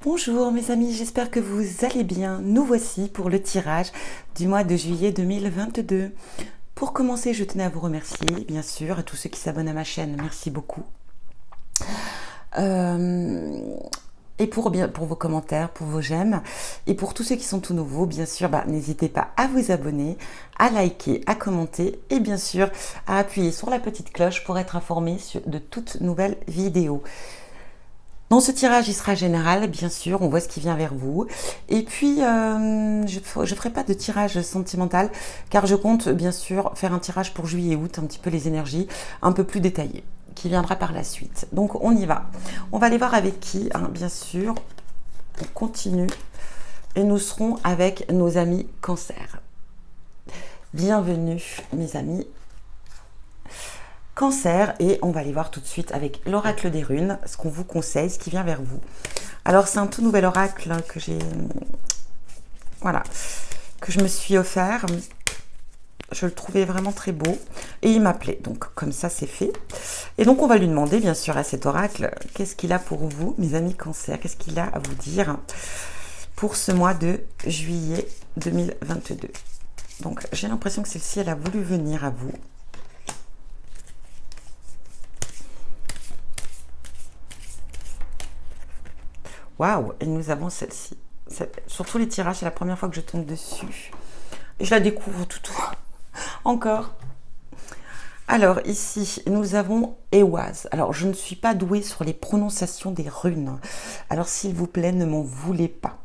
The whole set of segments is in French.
Bonjour mes amis, j'espère que vous allez bien. Nous voici pour le tirage du mois de juillet 2022. Pour commencer, je tenais à vous remercier, bien sûr, à tous ceux qui s'abonnent à ma chaîne. Merci beaucoup. Et pour vos commentaires, pour vos j'aime. Et pour tous ceux qui sont tout nouveaux, bien sûr, n'hésitez pas à vous abonner, à liker, à commenter et bien sûr à appuyer sur la petite cloche pour être informé de toutes nouvelles vidéos. Dans ce tirage, il sera général, bien sûr, on voit ce qui vient vers vous. Et puis, je ne ferai pas de tirage sentimental, car je compte, bien sûr, faire un tirage pour juillet et août, un petit peu les énergies, un peu plus détaillé, qui viendra par la suite. Donc, on y va. On va aller voir avec qui, hein, bien sûr. On continue. Et nous serons avec nos amis Cancer. Bienvenue, mes amis Cancer, et on va aller voir tout de suite avec l'oracle des runes, ce qu'on vous conseille, ce qui vient vers vous. Alors c'est un tout nouvel oracle que j'ai, voilà, que je me suis offert. Je le trouvais vraiment très beau et il m'appelait, donc comme ça c'est fait. Et donc on va lui demander bien sûr à cet oracle, qu'est-ce qu'il a pour vous, mes amis Cancer, qu'est-ce qu'il a à vous dire pour ce mois de juillet 2022. Donc j'ai l'impression que celle-ci elle a voulu venir à vous. Waouh, et nous avons celle-ci. Sur tous les tirages, c'est la première fois que je tombe dessus. Et je la découvre tout encore. Alors ici, nous avons Ehwaz. Alors je ne suis pas douée sur les prononciations des runes. Alors s'il vous plaît, ne m'en voulez pas.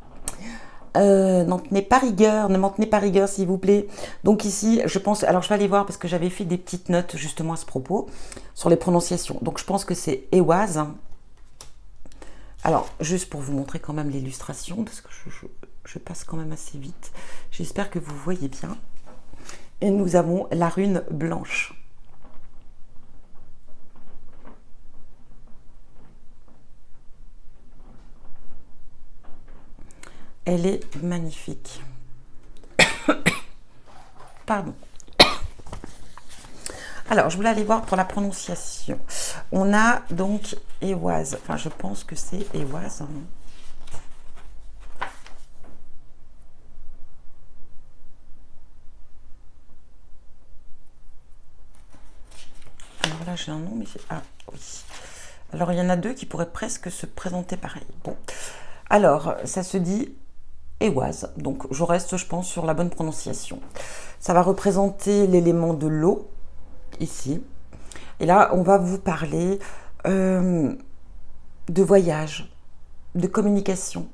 N'en tenez pas rigueur, ne m'en tenez pas rigueur s'il vous plaît. Donc ici, je pense, alors je vais aller voir parce que j'avais fait des petites notes justement à ce propos sur les prononciations. Donc je pense que c'est Ehwaz. Alors, juste pour vous montrer quand même l'illustration, parce que je passe quand même assez vite. J'espère que vous voyez bien. Et nous avons la rune blanche. Elle est magnifique. Pardon. Alors, je voulais aller voir pour la prononciation. On a donc Ehwaz. Enfin, je pense que c'est Ehwaz. Alors là, j'ai un nom, mais... Ah, oui. Alors, il y en a deux qui pourraient presque se présenter pareil. Bon. Alors, ça se dit Ehwaz. Donc, je reste, je pense, sur la bonne prononciation. Ça va représenter l'élément de l'eau, ici. Et là, on va vous parler de voyage, de communication.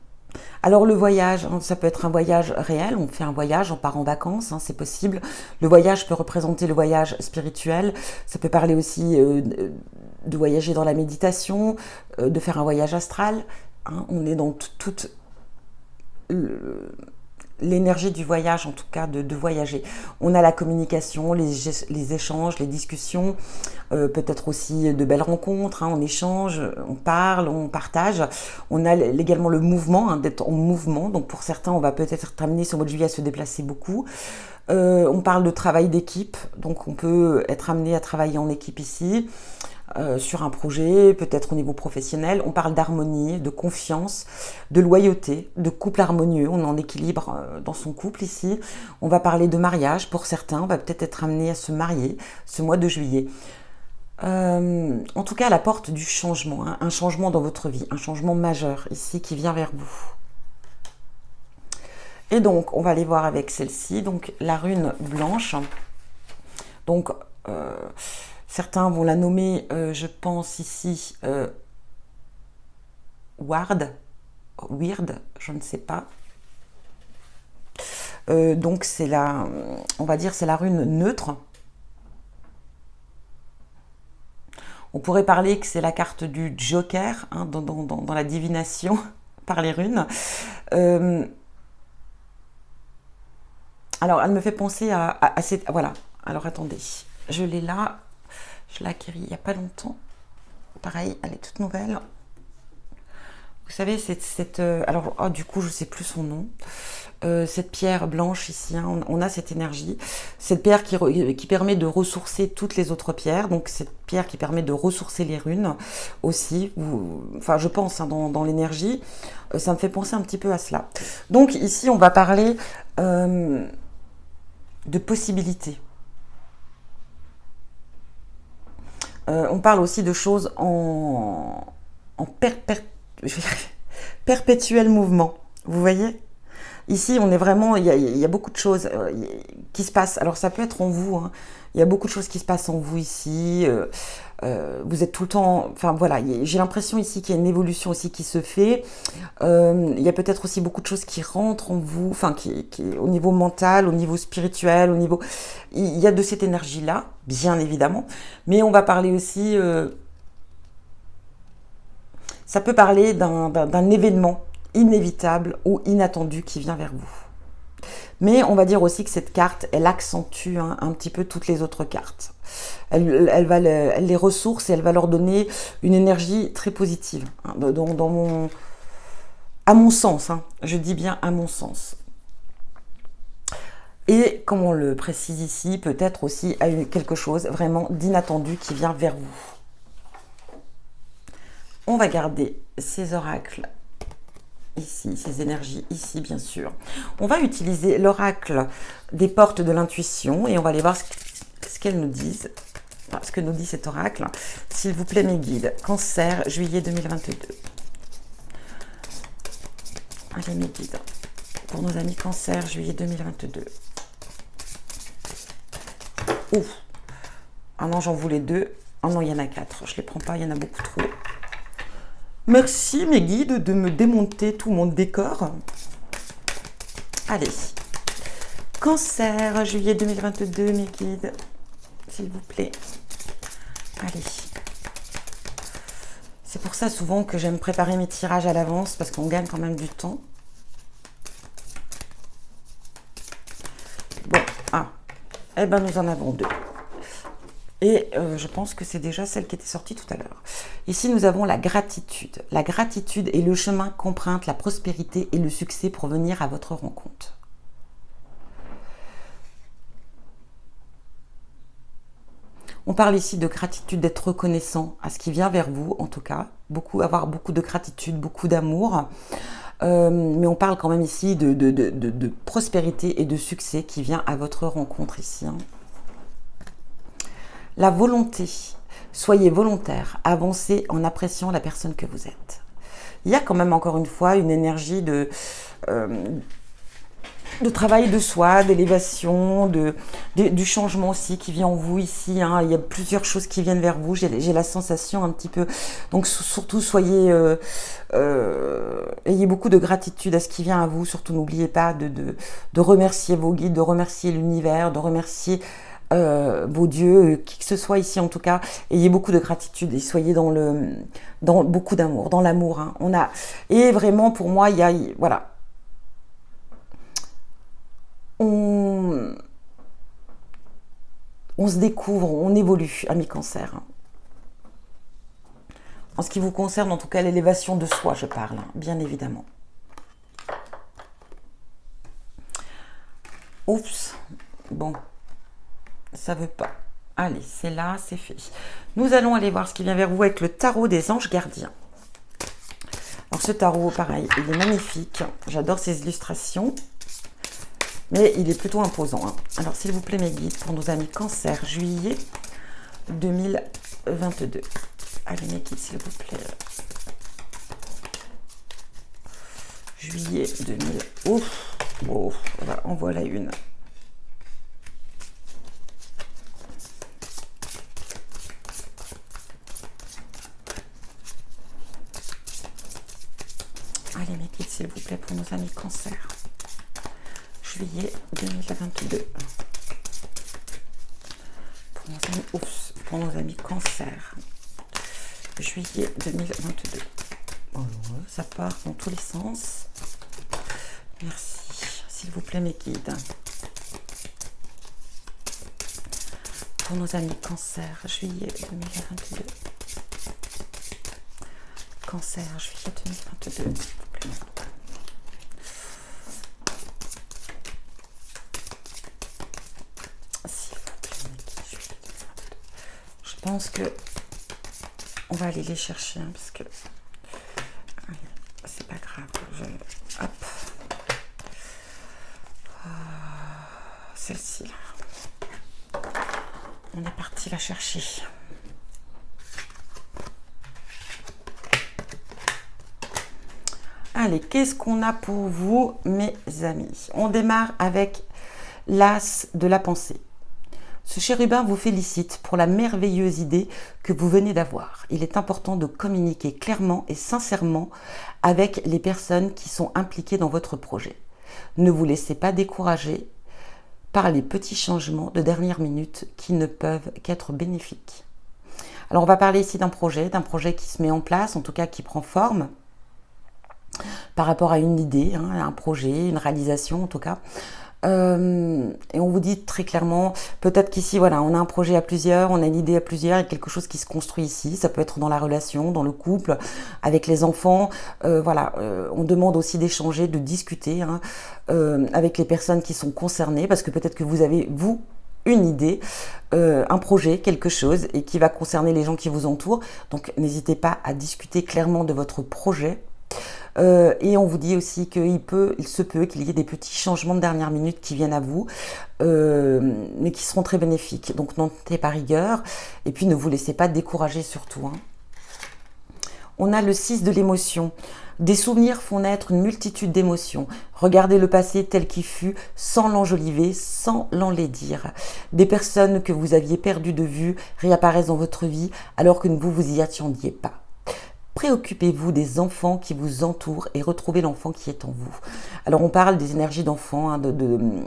Alors le voyage, ça peut être un voyage réel, on fait un voyage, on part en vacances, hein, c'est possible. Le voyage peut représenter le voyage spirituel, ça peut parler aussi de voyager dans la méditation, de faire un voyage astral. Hein, on est dans toute l'énergie du voyage, en tout cas de voyager. On a la communication, les échanges, les discussions, peut-être aussi de belles rencontres, hein, on échange, on parle, on partage. On a également le mouvement, hein, d'être en mouvement. Donc pour certains, on va peut-être être amené sur le mois de juillet à se déplacer beaucoup. On parle de travail d'équipe, donc on peut être amené à travailler en équipe ici. Sur un projet, peut-être au niveau professionnel. On parle d'harmonie, de confiance, de loyauté, de couple harmonieux. On est en équilibre dans son couple ici. On va parler de mariage pour certains. On va peut-être être amené à se marier ce mois de juillet. En tout cas, à la porte du changement, hein, un changement dans votre vie, un changement majeur ici qui vient vers vous. Et donc, on va aller voir avec celle-ci, donc la rune blanche. Donc, certains vont la nommer, je pense ici, Weird, je ne sais pas. Donc c'est la, on va dire, c'est la rune neutre. On pourrait parler que c'est la carte du Joker, hein, dans la divination par les runes. Alors, elle me fait penser à cette... Voilà, alors attendez, je l'ai là. Je l'ai acquérie il n'y a pas longtemps. Pareil, elle est toute nouvelle. Vous savez, alors, du coup, je ne sais plus son nom. cette pierre blanche ici, hein, on a cette énergie. Cette pierre qui permet de ressourcer toutes les autres pierres. Donc cette pierre qui permet de ressourcer les runes aussi. Enfin, je pense hein, dans l'énergie. Ça me fait penser un petit peu à cela. Donc ici, on va parler de possibilités. On parle aussi de choses en perpétuel mouvement. Vous voyez? Ici, on est vraiment, il y a beaucoup de choses qui se passent. Alors, ça peut être en vous. Hein. Il y a beaucoup de choses qui se passent en vous ici. Vous êtes tout le temps. Enfin, voilà. J'ai l'impression ici qu'il y a une évolution aussi qui se fait. Il y a peut-être aussi beaucoup de choses qui rentrent en vous. Enfin, qui au niveau mental, au niveau spirituel, au niveau. Il y a de cette énergie-là, bien évidemment. Mais on va parler aussi. Ça peut parler d'un événement inévitable ou inattendu qui vient vers vous. Mais on va dire aussi que cette carte, elle accentue hein, un petit peu toutes les autres cartes. Elle les ressource et elle va leur donner une énergie très positive. Hein, à mon sens, hein, je dis bien à mon sens. Et comme on le précise ici, peut-être aussi à quelque chose vraiment d'inattendu qui vient vers vous. On va garder ces oracles ici, ces énergies ici, bien sûr. On va utiliser l'oracle des portes de l'intuition et on va aller voir ce qu'elles nous disent, ce que nous dit cet oracle. S'il vous plaît, mes guides. Cancer, juillet 2022. Allez, mes guides. Pour nos amis Cancer, juillet 2022. Ouf. Ah non, j'en voulais 2. Ah non, il y en a 4. Je ne les prends pas, il y en a beaucoup trop. Merci mes guides de me démonter tout mon décor. Allez. Cancer, juillet 2022, mes guides. S'il vous plaît. Allez. C'est pour ça souvent que j'aime préparer mes tirages à l'avance parce qu'on gagne quand même du temps. Bon, eh ben nous en avons 2. Et je pense que c'est déjà celle qui était sortie tout à l'heure. Ici, nous avons la gratitude. La gratitude est le chemin qu'emprunte la prospérité et le succès pour venir à votre rencontre. On parle ici de gratitude, d'être reconnaissant à ce qui vient vers vous, en tout cas. Avoir beaucoup de gratitude, beaucoup d'amour. Mais on parle quand même ici de prospérité et de succès qui vient à votre rencontre ici. Hein. La volonté. Soyez volontaire, avancez en appréciant la personne que vous êtes. Il y a quand même encore une fois une énergie de travail de soi, d'élévation, du changement aussi qui vient en vous ici. Hein. Il y a plusieurs choses qui viennent vers vous, j'ai la sensation un petit peu. Donc surtout ayez beaucoup de gratitude à ce qui vient à vous. Surtout n'oubliez pas de remercier vos guides, de remercier l'univers, de remercier vos dieux, qui que ce soit ici en tout cas, ayez beaucoup de gratitude et soyez dans beaucoup d'amour, dans l'amour. Hein. Et vraiment pour moi, voilà. On se découvre, on évolue, amis Cancer. Hein. En ce qui vous concerne, en tout cas, l'élévation de soi, je parle, hein, bien évidemment. Oups, bon. Ça veut pas. Allez, c'est là, c'est fait. Nous allons aller voir ce qui vient vers vous avec le tarot des anges gardiens. Alors ce tarot, pareil, il est magnifique. J'adore ces illustrations. Mais il est plutôt imposant. Hein. Alors s'il vous plaît, mes guides, pour nos amis Cancer, juillet 2022. Allez, mes guides, s'il vous plaît. Juillet 2000. Ouf, ouf, en voilà une. Allez, mes guides, s'il vous plaît, pour nos amis Cancer. Juillet 2022. Pour nos amis Cancer. Juillet 2022. Alors, ça part dans tous les sens. Merci. S'il vous plaît, mes guides. Pour nos amis Cancer, juillet 2022. Cancer, juillet 2022. pense que on va aller les chercher, hein, parce que c'est pas grave. Hop. Celle-ci, là. On est parti la chercher. Allez, qu'est-ce qu'on a pour vous, mes amis? On démarre avec l'as de la pensée. Ce chérubin vous félicite pour la merveilleuse idée que vous venez d'avoir. Il est important de communiquer clairement et sincèrement avec les personnes qui sont impliquées dans votre projet. Ne vous laissez pas décourager par les petits changements de dernière minute qui ne peuvent qu'être bénéfiques. Alors on va parler ici d'un projet qui se met en place, en tout cas qui prend forme par rapport à une idée, hein, un projet, une réalisation en tout cas. Et on vous dit très clairement, peut-être qu'ici, voilà, on a un projet à plusieurs, on a une idée à plusieurs, il y a quelque chose qui se construit ici, ça peut être dans la relation, dans le couple, avec les enfants, voilà, on demande aussi d'échanger, de discuter hein, avec les personnes qui sont concernées, parce que peut-être que vous avez, vous, une idée, un projet, quelque chose, et qui va concerner les gens qui vous entourent, donc n'hésitez pas à discuter clairement de votre projet. Et on vous dit aussi qu'il se peut qu'il y ait des petits changements de dernière minute qui viennent à vous, mais qui seront très bénéfiques. Donc n'en tenez pas rigueur, et puis ne vous laissez pas décourager surtout. Hein. On a le 6 de l'émotion. Des souvenirs font naître une multitude d'émotions. Regardez le passé tel qu'il fut, sans l'enjoliver, sans l'enlaidir. Des personnes que vous aviez perdues de vue réapparaissent dans votre vie alors que vous vous y attendiez pas. Préoccupez-vous des enfants qui vous entourent et retrouvez l'enfant qui est en vous. Alors on parle des énergies d'enfants, hein,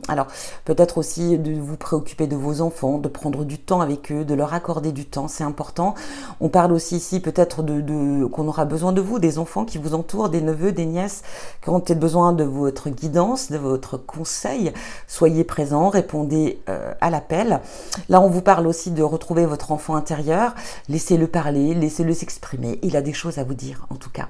alors peut-être aussi de vous préoccuper de vos enfants, de prendre du temps avec eux, de leur accorder du temps, c'est important. On parle aussi ici peut-être qu'on aura besoin de vous, des enfants qui vous entourent, des neveux, des nièces, qui auront peut-être besoin de votre guidance, de votre conseil. Soyez présents, répondez à l'appel. Là on vous parle aussi de retrouver votre enfant intérieur, laissez-le parler, laissez-le s'exprimer, il a des choses à vous dire en tout cas.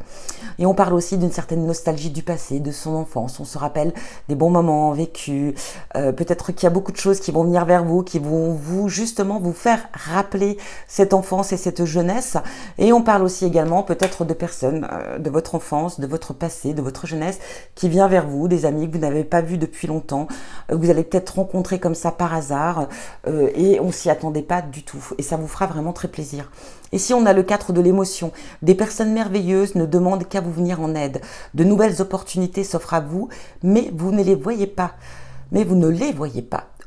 Et on parle aussi d'une certaine nostalgie du passé, de son enfance, on se rappelle des bons moments vécus, peut-être qu'il y a beaucoup de choses qui vont venir vers vous, qui vont justement vous faire rappeler cette enfance et cette jeunesse. Et on parle aussi également peut-être de personnes de votre enfance, de votre passé, de votre jeunesse qui vient vers vous, des amis que vous n'avez pas vus depuis longtemps, que vous allez peut-être rencontrer comme ça par hasard et on s'y attendait pas du tout et ça vous fera vraiment très plaisir. Et si on a le 4 de l'émotion, des personnes merveilleuses ne demandent qu'à vous venir en aide. De nouvelles opportunités s'offrent à vous, mais vous ne les voyez pas.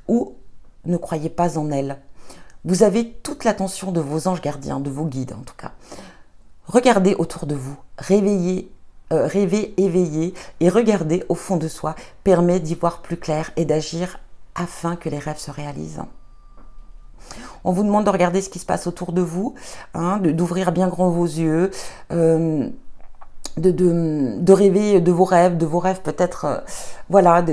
Ou ne croyez pas en elles. Vous avez toute l'attention de vos anges gardiens, de vos guides en tout cas. Regardez autour de vous, rêvez, éveillez et regardez au fond de soi permet d'y voir plus clair et d'agir afin que les rêves se réalisent. On vous demande de regarder ce qui se passe autour de vous, hein, d'ouvrir bien grand vos yeux, de rêver de vos rêves peut-être, voilà,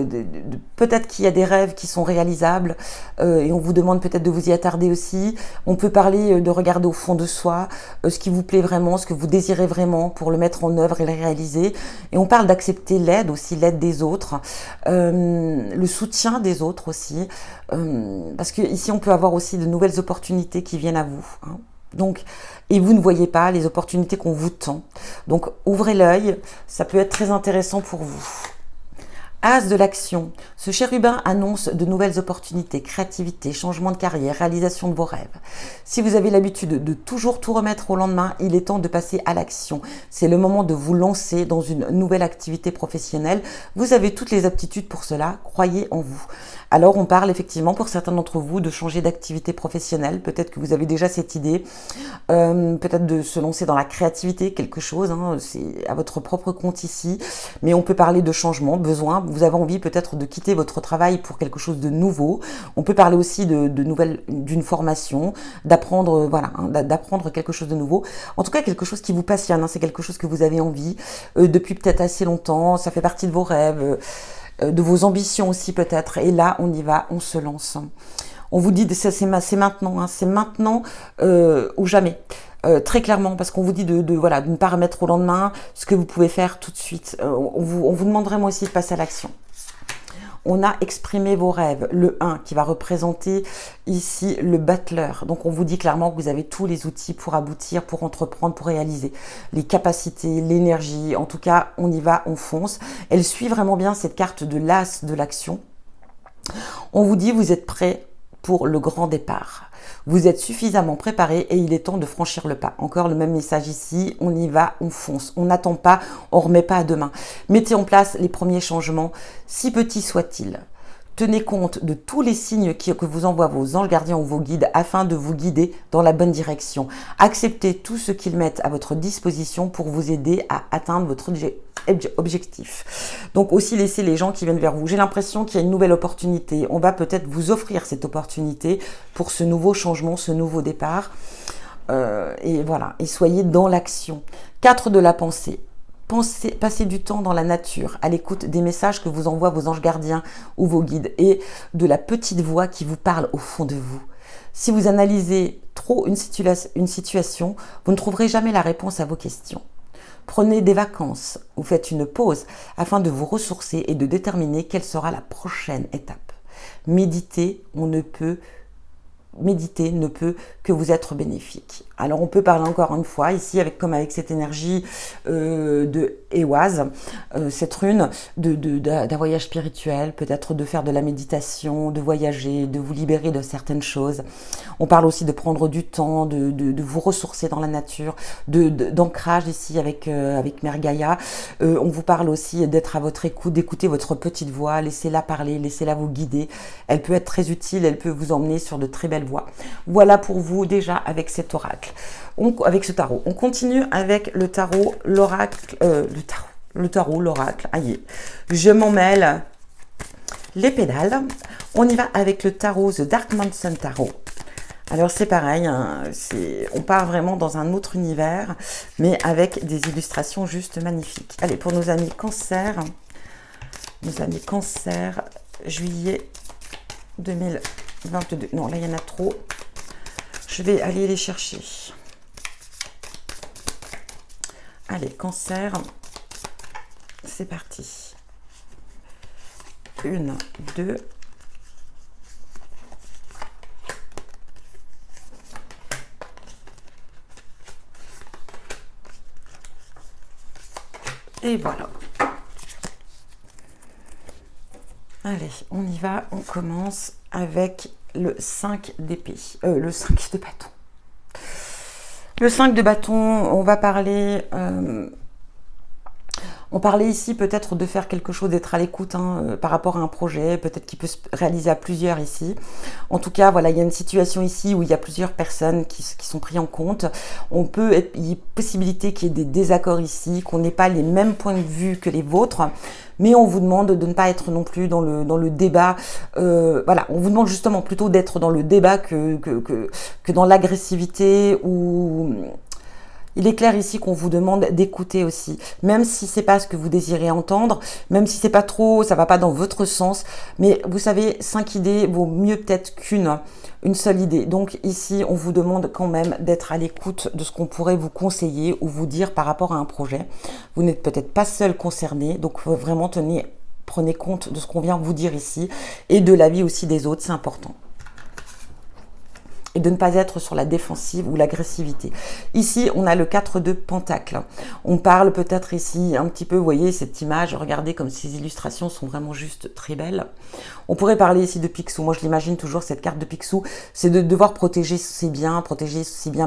peut-être qu'il y a des rêves qui sont réalisables et on vous demande peut-être de vous y attarder aussi. On peut parler de regarder au fond de soi ce qui vous plaît vraiment, ce que vous désirez vraiment pour le mettre en œuvre et le réaliser. Et on parle d'accepter l'aide aussi, l'aide des autres, le soutien des autres aussi, parce que ici on peut avoir aussi de nouvelles opportunités qui viennent à vous, hein. Donc, et vous ne voyez pas les opportunités qu'on vous tend. Donc, ouvrez l'œil, ça peut être très intéressant pour vous. As de l'action. Ce chérubin annonce de nouvelles opportunités, créativité, changement de carrière, réalisation de vos rêves. Si vous avez l'habitude de toujours tout remettre au lendemain, il est temps de passer à l'action. C'est le moment de vous lancer dans une nouvelle activité professionnelle. Vous avez toutes les aptitudes pour cela, croyez en vous. Alors on parle effectivement pour certains d'entre vous de changer d'activité professionnelle. Peut-être que vous avez déjà cette idée, peut-être de se lancer dans la créativité, quelque chose, hein, c'est à votre propre compte ici. Mais on peut parler de changement, besoin. Vous avez envie peut-être de quitter votre travail pour quelque chose de nouveau. On peut parler aussi d'une formation, d'apprendre, voilà, hein, d'apprendre quelque chose de nouveau. En tout cas, quelque chose qui vous passionne, hein, c'est quelque chose que vous avez envie depuis peut-être assez longtemps. Ça fait partie de vos rêves, de vos ambitions aussi peut-être. Et là, on y va, on se lance. On vous dit, c'est maintenant, hein, c'est maintenant ou jamais. Très clairement, parce qu'on vous dit de ne pas remettre au lendemain ce que vous pouvez faire tout de suite. On vous demande vraiment aussi de passer à l'action. On a exprimé vos rêves, le 1 qui va représenter ici le battleur. Donc on vous dit clairement que vous avez tous les outils pour aboutir, pour entreprendre, pour réaliser. Les capacités, l'énergie, en tout cas on y va, on fonce. Elle suit vraiment bien cette carte de l'as de l'action. On vous dit vous êtes prêt pour le grand départ. Vous êtes suffisamment préparé et il est temps de franchir le pas. Encore le même message ici, on y va, on fonce. On n'attend pas, on ne remet pas à demain. Mettez en place les premiers changements, si petits soient-ils. Tenez compte de tous les signes que vous envoient vos anges gardiens ou vos guides afin de vous guider dans la bonne direction. Acceptez tout ce qu'ils mettent à votre disposition pour vous aider à atteindre votre objectif. Donc aussi laissez les gens qui viennent vers vous. J'ai l'impression qu'il y a une nouvelle opportunité. On va peut-être vous offrir cette opportunité pour ce nouveau changement, ce nouveau départ. Et voilà, et soyez dans l'action. 4 de la pensée. Passez du temps dans la nature, à l'écoute des messages que vous envoient vos anges gardiens ou vos guides et de la petite voix qui vous parle au fond de vous. Si vous analysez trop une situation, vous ne trouverez jamais la réponse à vos questions. Prenez des vacances ou faites une pause afin de vous ressourcer et de déterminer quelle sera la prochaine étape. Méditer ne peut que vous être bénéfique. Alors on peut parler encore une fois ici comme avec cette énergie de Ehwaz, cette rune d'un voyage spirituel, peut-être de faire de la méditation, de voyager, de vous libérer de certaines choses. On parle aussi de prendre du temps, de vous ressourcer dans la nature, d'ancrage ici avec Mère Gaïa. On vous parle aussi d'être à votre écoute, d'écouter votre petite voix, laissez-la parler, laissez-la vous guider. Elle peut être très utile, elle peut vous emmener sur de très belles voies. Voilà pour vous déjà avec cet oracle. Avec ce tarot. On continue avec le tarot, l'oracle, l'oracle. Aïe, je m'en mêle les pédales. On y va avec le tarot, The Dark Mountain Tarot. Alors c'est pareil, hein, on part vraiment dans un autre univers, mais avec des illustrations juste magnifiques. Allez, pour nos amis Cancer, juillet 2022. Non, là il y en a trop. Je vais aller les chercher. Allez, Cancer, c'est parti. 1, 2. Et voilà. Allez, on y va. On commence avec le 5 d'épée. Le 5 de bâton. Le 5 de bâton, on va parler... on parlait ici peut-être de faire quelque chose, d'être à l'écoute par rapport à un projet, peut-être qu'il peut se réaliser à plusieurs ici. En tout cas, voilà, il y a une situation ici où il y a plusieurs personnes qui sont prises en compte. Il y a possibilité qu'il y ait des désaccords ici, qu'on n'ait pas les mêmes points de vue que les vôtres, mais on vous demande de ne pas être non plus dans le débat. Voilà, on vous demande justement plutôt d'être dans le débat que dans l'agressivité ou... Il est clair ici qu'on vous demande d'écouter aussi, même si c'est pas ce que vous désirez entendre, même si c'est pas trop, ça va pas dans votre sens. Mais vous savez, 5 idées vaut mieux peut-être qu'une seule idée. Donc ici, on vous demande quand même d'être à l'écoute de ce qu'on pourrait vous conseiller ou vous dire par rapport à un projet. Vous n'êtes peut-être pas seul concerné, donc vraiment prenez compte de ce qu'on vient vous dire ici et de l'avis aussi des autres, c'est important. Et de ne pas être sur la défensive ou l'agressivité. Ici, on a le 4 de Pentacle. On parle peut-être ici un petit peu, vous voyez cette image, regardez comme ces illustrations sont vraiment juste très belles. On pourrait parler ici de Picsou. Moi, je l'imagine toujours, cette carte de Picsou, c'est de devoir protéger ses biens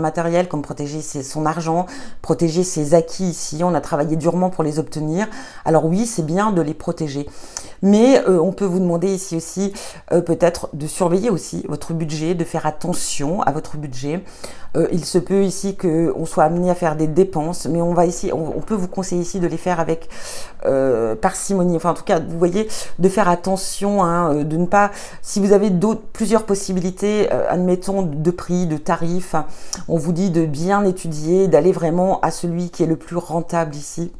matériels, comme protéger son argent, protéger ses acquis ici. On a travaillé durement pour les obtenir. Alors oui, c'est bien de les protéger. Mais on peut vous demander ici aussi peut-être de surveiller aussi votre budget, de faire attention à votre budget. Il se peut ici qu'on soit amené à faire des dépenses, mais on peut vous conseiller ici de les faire avec parcimonie. Enfin, en tout cas, vous voyez, de faire attention, de ne pas... Si vous avez plusieurs possibilités, admettons, de prix, de tarifs, on vous dit de bien étudier, d'aller vraiment à celui qui est le plus rentable ici.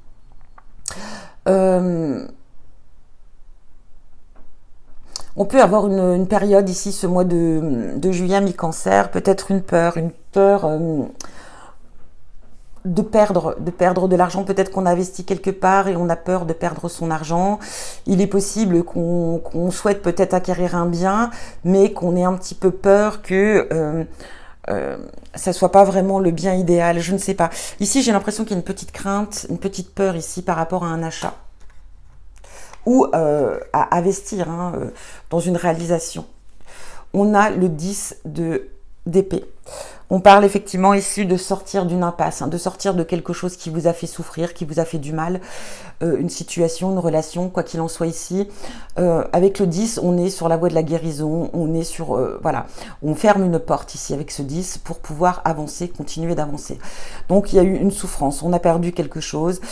On peut avoir une période ici, ce mois de juillet mi-cancer, peut-être une peur de perdre de l'argent. Peut-être qu'on investit quelque part et on a peur de perdre son argent. Il est possible qu'on souhaite peut-être acquérir un bien, mais qu'on ait un petit peu peur que ça soit pas vraiment le bien idéal. Je ne sais pas. Ici, j'ai l'impression qu'il y a une petite crainte, une petite peur ici par rapport à un achat ou à investir dans une réalisation. On a le 10 d'épée. On parle effectivement ici de sortir d'une impasse, de sortir de quelque chose qui vous a fait souffrir, qui vous a fait du mal, une situation, une relation, quoi qu'il en soit ici. Avec le 10, on est sur la voie de la guérison, on est sur, voilà, on ferme une porte ici avec ce 10 pour pouvoir avancer, continuer d'avancer. Donc il y a eu une souffrance, on a perdu quelque chose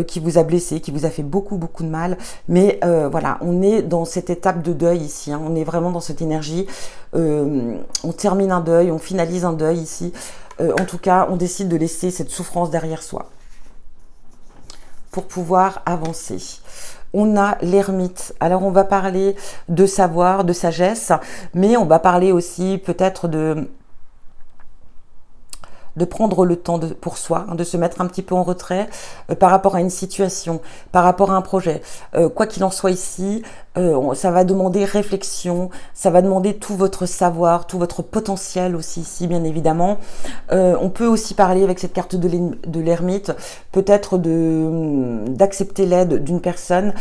qui vous a blessé, qui vous a fait beaucoup, beaucoup de mal, mais voilà, on est dans cette étape de deuil ici, on est vraiment dans cette énergie, on termine un deuil, on finalise un deuil ici. En tout cas, on décide de laisser cette souffrance derrière soi pour pouvoir avancer. On a l'ermite. Alors, on va parler de savoir, de sagesse, mais on va parler aussi peut-être de prendre le temps pour soi, de se mettre un petit peu en retrait par rapport à une situation, par rapport à un projet. Quoi qu'il en soit ici, ça va demander réflexion, ça va demander tout votre savoir, tout votre potentiel aussi ici, bien évidemment. On peut aussi parler avec cette carte de l'ermite, peut-être d'accepter l'aide d'une personne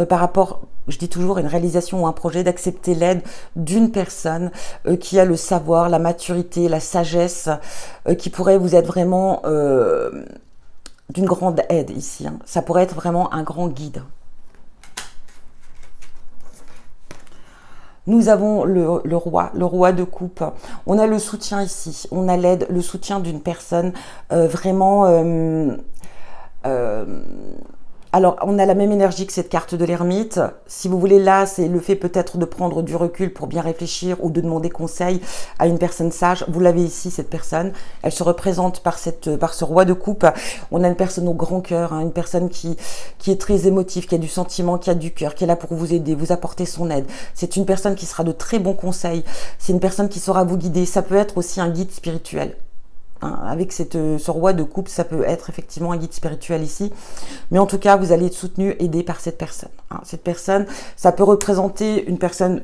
par rapport, je dis toujours, une réalisation ou un projet, d'accepter l'aide d'une personne qui a le savoir, la maturité, la sagesse, qui pourrait vous être vraiment d'une grande aide ici. Ça pourrait être vraiment un grand guide. Nous avons le roi de coupe. On a le soutien ici, on a l'aide, le soutien d'une personne vraiment... alors, on a la même énergie que cette carte de l'ermite. Si vous voulez, là, c'est le fait peut-être de prendre du recul pour bien réfléchir ou de demander conseil à une personne sage. Vous l'avez ici, cette personne. Elle se représente par ce roi de coupe. On a une personne au grand cœur, une personne qui est très émotive, qui a du sentiment, qui a du cœur, qui est là pour vous aider, vous apporter son aide. C'est une personne qui sera de très bons conseils. C'est une personne qui saura vous guider. Ça peut être aussi un guide spirituel. Avec ce roi de coupe, ça peut être effectivement un guide spirituel ici. Mais en tout cas, vous allez être soutenu, aidé par cette personne. Cette personne, ça peut représenter une personne,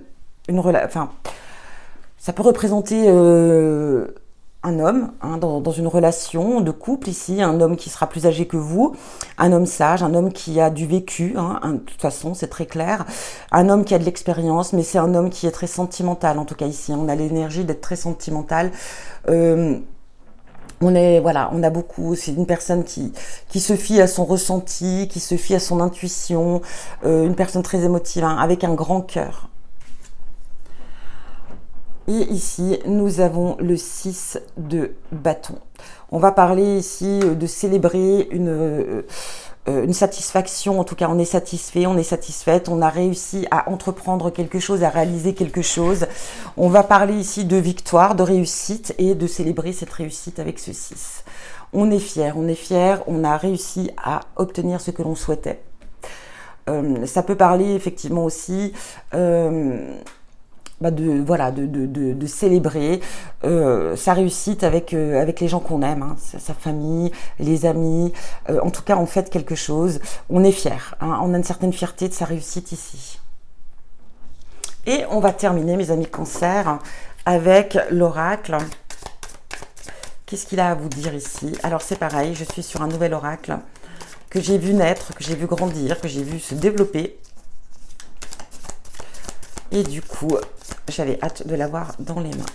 ça peut représenter un homme dans une relation de couple ici, un homme qui sera plus âgé que vous, un homme sage, un homme qui a du vécu, de toute façon c'est très clair, un homme qui a de l'expérience, mais c'est un homme qui est très sentimental en tout cas ici. On a l'énergie d'être très sentimental. On a beaucoup, c'est une personne qui se fie à son ressenti, qui se fie à son intuition, une personne très émotive, avec un grand cœur. Et ici, nous avons le 6 de bâton. On va parler ici de célébrer une satisfaction, en tout cas on est satisfait, on est satisfaite, on a réussi à entreprendre quelque chose, à réaliser quelque chose. On va parler ici de victoire, de réussite et de célébrer cette réussite avec ce 6. On est fier, on a réussi à obtenir ce que l'on souhaitait. Ça peut parler effectivement aussi de célébrer sa réussite avec les gens qu'on aime, sa famille, les amis. En tout cas, on fête quelque chose. On est fier. On a une certaine fierté de sa réussite ici. Et on va terminer, mes amis Cancer, avec l'oracle. Qu'est-ce qu'il a à vous dire ici? Alors, c'est pareil, je suis sur un nouvel oracle que j'ai vu naître, que j'ai vu grandir, que j'ai vu se développer. Et du coup, j'avais hâte de l'avoir dans les mains.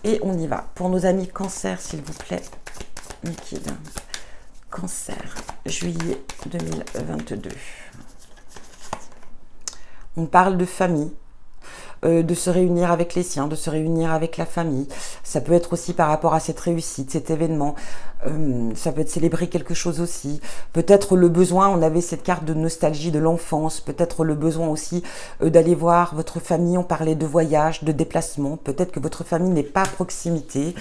Et on y va. Pour nos amis Cancer, s'il vous plaît. Liquide. Cancer, juillet 2022. On parle de famille. De se réunir avec les siens, de se réunir avec la famille. Ça peut être aussi par rapport à cette réussite, cet événement. Ça peut être célébrer quelque chose aussi. Peut-être le besoin, on avait cette carte de nostalgie de l'enfance. Peut-être le besoin aussi d'aller voir votre famille. On parlait de voyage, de déplacement. Peut-être que votre famille n'est pas à proximité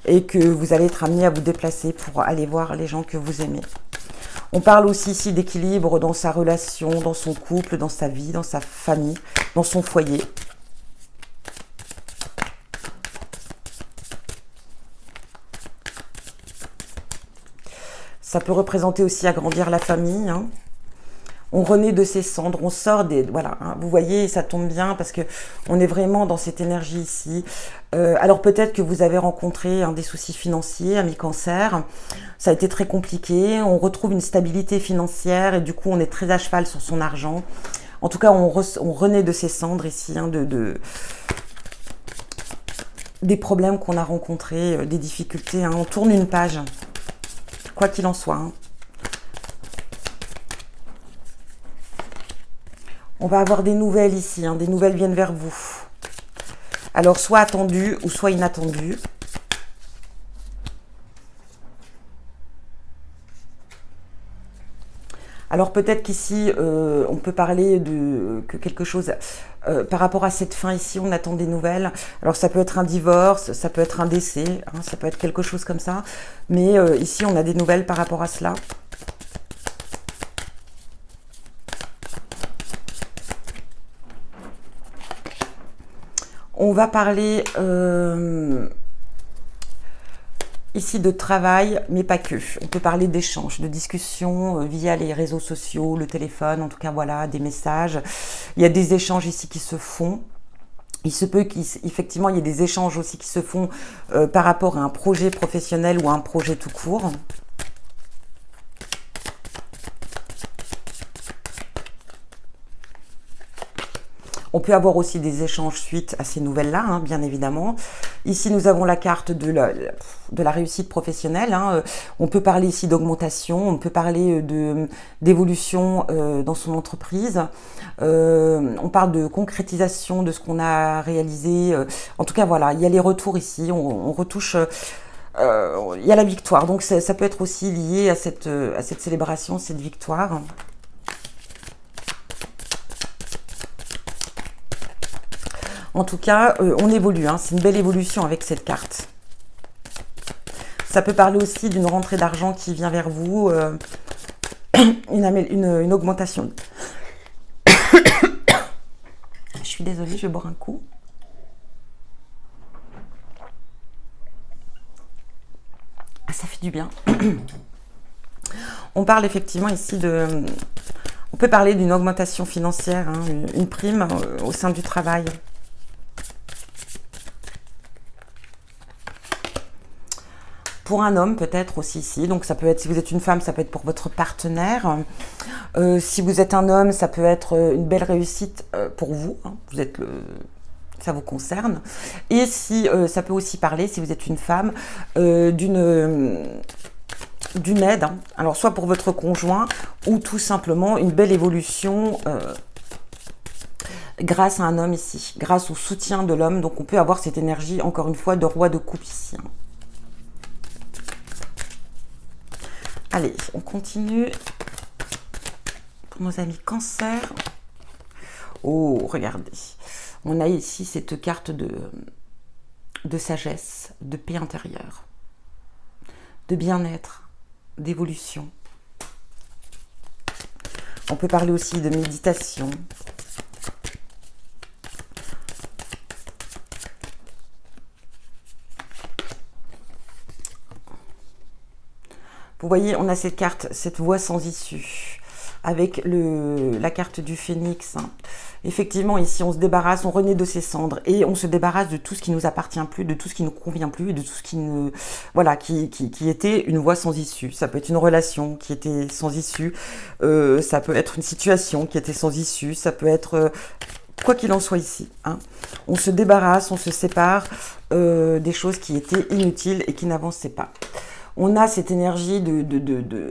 et que vous allez être amené à vous déplacer pour aller voir les gens que vous aimez. On parle aussi ici d'équilibre dans sa relation, dans son couple, dans sa vie, dans sa famille, dans son foyer. Ça peut représenter aussi agrandir la famille, hein. On renaît de ses cendres, on sort des... Voilà, hein, vous voyez, ça tombe bien parce que on est vraiment dans cette énergie ici. Alors peut-être que vous avez rencontré des soucis financiers, ami cancer. Ça a été très compliqué. On retrouve une stabilité financière et du coup, on est très à cheval sur son argent. En tout cas, on renaît de ses cendres ici, hein, des problèmes qu'on a rencontrés, des difficultés. Hein. On tourne une page, quoi qu'il en soit. Hein. On va avoir des nouvelles ici, hein, des nouvelles viennent vers vous. Alors, soit attendues ou soit inattendues. Alors, peut-être qu'ici, on peut parler que quelque chose... par rapport à cette fin ici, on attend des nouvelles. Alors, ça peut être un divorce, ça peut être un décès, hein, ça peut être quelque chose comme ça. Mais ici, on a des nouvelles par rapport à cela. On va parler ici de travail, mais pas que. On peut parler d'échanges, de discussions via les réseaux sociaux, le téléphone, en tout cas, voilà, des messages. Il y a des échanges ici qui se font. Il se peut qu'effectivement, il y ait des échanges aussi qui se font par rapport à un projet professionnel ou à un projet tout court. On peut avoir aussi des échanges suite à ces nouvelles-là, hein, bien évidemment. Ici, nous avons la carte de la réussite professionnelle. Hein. On peut parler ici d'augmentation, on peut parler d'évolution dans son entreprise. On parle de concrétisation de ce qu'on a réalisé. En tout cas, voilà, il y a les retours ici. On retouche... il y a la victoire. Donc, ça peut être aussi lié à cette célébration, cette victoire. En tout cas, on évolue, hein. C'est une belle évolution avec cette carte. Ça peut parler aussi d'une rentrée d'argent qui vient vers vous, une augmentation. Je suis désolée, je vais boire un coup. Ah, ça fait du bien. On parle effectivement ici de... On peut parler d'une augmentation financière, hein, une prime au sein du travail. Pour un homme, peut-être aussi ici. Donc, ça peut être, si vous êtes une femme, ça peut être pour votre partenaire. Si vous êtes un homme, ça peut être une belle réussite pour vous. Hein. Ça vous concerne. Et si ça peut aussi parler, si vous êtes une femme, d'une aide. Hein. Alors, soit pour votre conjoint ou tout simplement une belle évolution grâce à un homme ici. Grâce au soutien de l'homme. Donc, on peut avoir cette énergie, encore une fois, de roi de coupe ici. Hein. Allez, on continue pour nos amis cancer. Oh, regardez. On a ici cette carte de sagesse, de paix intérieure, de bien-être, d'évolution. On peut parler aussi de méditation. Vous voyez, on a cette carte, cette voie sans issue, avec la carte du phénix. Hein. Effectivement, ici, on se débarrasse, on renaît de ses cendres et on se débarrasse de tout ce qui nous appartient plus, de tout ce qui ne nous convient plus, et de tout ce qui ne, voilà, qui était une voie sans issue. Ça peut être une relation qui était sans issue, ça peut être une situation qui était sans issue, ça peut être quoi qu'il en soit ici. Hein. On se débarrasse, on se sépare des choses qui étaient inutiles et qui n'avançaient pas. On a cette énergie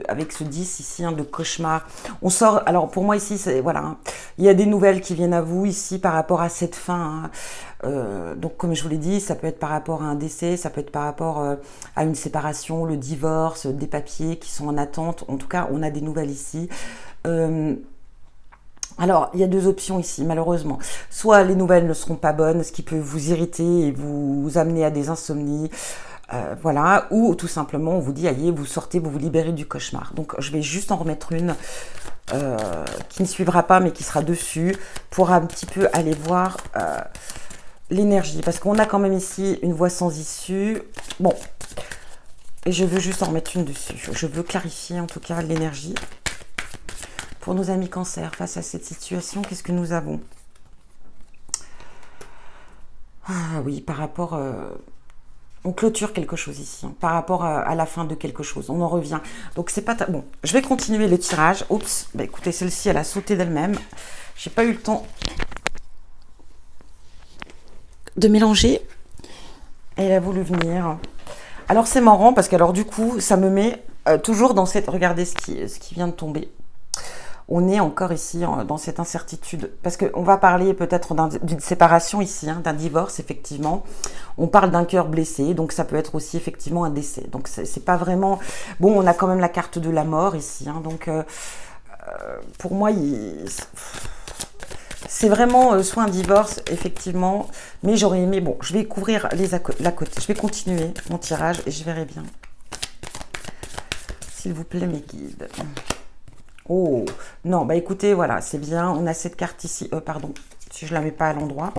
avec ce 10 ici, hein, de cauchemar. On sort, alors pour moi ici, voilà, hein, il y a des nouvelles qui viennent à vous ici par rapport à cette fin. Hein. Donc comme je vous l'ai dit, ça peut être par rapport à un décès, ça peut être par rapport à une séparation, le divorce, des papiers qui sont en attente. En tout cas, on a des nouvelles ici. Alors, il y a deux options ici, malheureusement. Soit les nouvelles ne seront pas bonnes, ce qui peut vous irriter et vous amener à des insomnies. Voilà, ou tout simplement on vous dit allez, vous sortez, vous vous libérez du cauchemar. Donc je vais juste en remettre une qui ne suivra pas mais qui sera dessus pour un petit peu aller voir l'énergie, parce qu'on a quand même ici une voie sans issue. Bon, Et je veux juste en remettre une dessus. Je veux clarifier en tout cas l'énergie. Pour nos amis Cancer, face à cette situation, qu'est-ce que nous avons? Ah oui, par rapport... on clôture quelque chose ici, hein, par rapport à la fin de quelque chose. On en revient. Donc, c'est pas... Bon, je vais continuer le tirage. Oups, bah, écoutez, celle-ci, elle a sauté d'elle-même. J'ai pas eu le temps de mélanger. Elle a voulu venir. Alors, c'est marrant parce que, alors, du coup, ça me met toujours dans cette... Regardez ce qui vient de tomber. On est encore ici dans cette incertitude. Parce qu'on va parler peut-être d'une séparation ici, hein, d'un divorce, effectivement. On parle d'un cœur blessé, donc ça peut être aussi effectivement un décès. Donc c'est pas vraiment... Bon, on a quand même la carte de la mort ici. Hein, donc pour moi, c'est vraiment soit un divorce, effectivement. Mais j'aurais aimé... Bon, je vais couvrir la côté. Je vais continuer mon tirage et je verrai bien. S'il vous plaît, mes guides. Oh, non, bah écoutez, voilà, c'est bien. On a cette carte ici, pardon, si je ne la mets pas à l'endroit.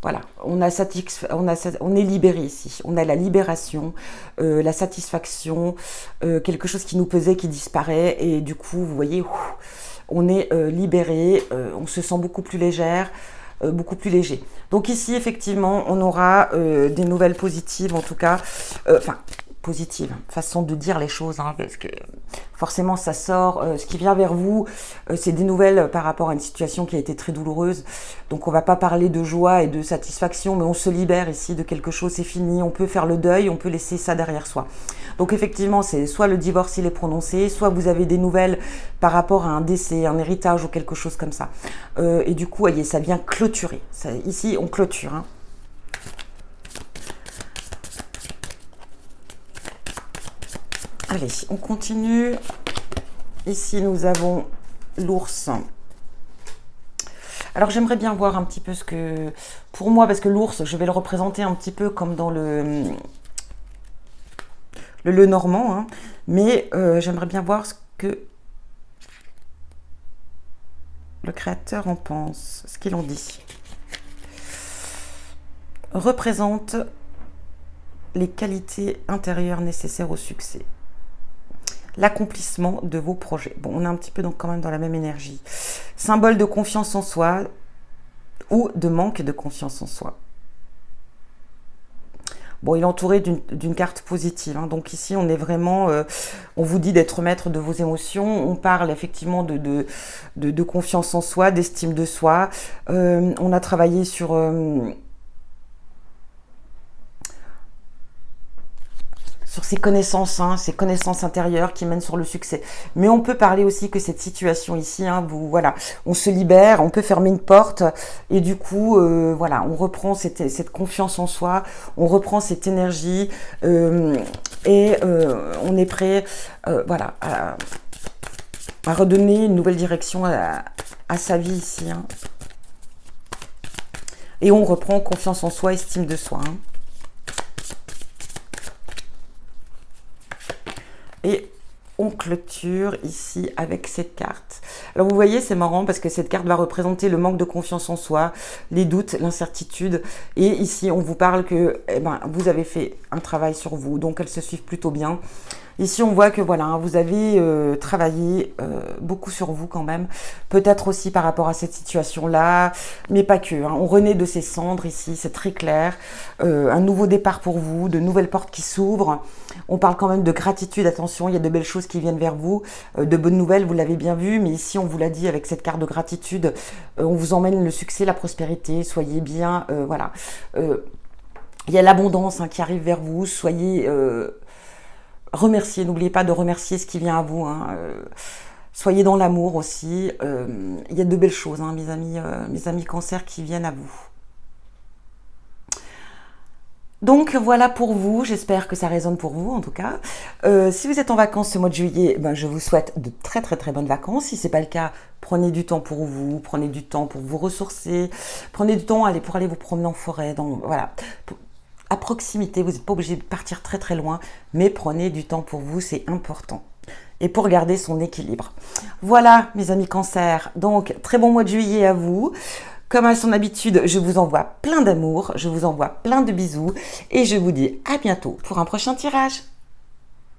Voilà, on est libéré ici. On a la libération, la satisfaction, quelque chose qui nous pesait, qui disparaît. Et du coup, vous voyez, on est libéré, on se sent beaucoup plus légère, beaucoup plus léger. Donc ici, effectivement, on aura des nouvelles positives, en tout cas, enfin... positive, façon de dire les choses, hein, parce que forcément ça sort, ce qui vient vers vous, c'est des nouvelles par rapport à une situation qui a été très douloureuse, donc on va pas parler de joie et de satisfaction, mais on se libère ici de quelque chose, c'est fini, on peut faire le deuil, on peut laisser ça derrière soi. Donc effectivement, c'est soit le divorce il est prononcé, soit vous avez des nouvelles par rapport à un décès, un héritage ou quelque chose comme ça. Et du coup, voyez, ça vient clôturer. Ça, ici, on clôture, hein. Allez, on continue. Ici, nous avons l'ours. Alors, j'aimerais bien voir un petit peu ce que... Pour moi, parce que l'ours, je vais le représenter un petit peu comme dans le normand. Hein, mais j'aimerais bien voir ce que le créateur en pense, ce qu'il en dit. Représente les qualités intérieures nécessaires au succès. L'accomplissement de vos projets. Bon, on est un petit peu donc quand même dans la même énergie. Symbole de confiance en soi ou de manque de confiance en soi. Bon, il est entouré d'une carte positive. Hein. Donc ici, on est vraiment... on vous dit d'être maître de vos émotions. On parle effectivement de confiance en soi, d'estime de soi. On a travaillé sur... sur ses connaissances, hein, ses connaissances intérieures qui mènent sur le succès. Mais on peut parler aussi que cette situation ici, hein, voilà, on se libère, on peut fermer une porte et du coup, voilà, on reprend cette confiance en soi, on reprend cette énergie et on est prêt, voilà, à redonner une nouvelle direction à sa vie ici. Hein. Et on reprend confiance en soi, estime de soi. Hein. Et on clôture ici avec cette carte. Alors vous voyez, c'est marrant parce que cette carte va représenter le manque de confiance en soi, les doutes, l'incertitude. Et ici, on vous parle que vous avez fait un travail sur vous, donc elles se suivent plutôt bien. Ici, on voit que voilà, vous avez travaillé beaucoup sur vous quand même. Peut-être aussi par rapport à cette situation-là, mais pas que. Hein. On renaît de ces cendres ici, c'est très clair. Un nouveau départ pour vous, de nouvelles portes qui s'ouvrent. On parle quand même de gratitude, attention, il y a de belles choses qui viennent vers vous. De bonnes nouvelles, vous l'avez bien vu, mais ici, on vous l'a dit avec cette carte de gratitude, on vous emmène le succès, la prospérité, soyez bien, voilà. Il y a l'abondance hein, qui arrive vers vous, soyez... remerciez, n'oubliez pas de remercier ce qui vient à vous. Hein. Soyez dans l'amour aussi. Il y a de belles choses, hein, mes amis Cancer qui viennent à vous. Donc voilà pour vous, j'espère que ça résonne pour vous en tout cas. Si vous êtes en vacances ce mois de juillet, je vous souhaite de très très très bonnes vacances. Si ce n'est pas le cas, prenez du temps pour vous, prenez du temps pour vous ressourcer, prenez du temps pour aller vous promener en forêt. Donc voilà. À proximité, vous n'êtes pas obligé de partir très très loin, mais prenez du temps pour vous, c'est important. Et pour garder son équilibre. Voilà mes amis Cancer, donc très bon mois de juillet à vous. Comme à son habitude, je vous envoie plein d'amour, je vous envoie plein de bisous et je vous dis à bientôt pour un prochain tirage.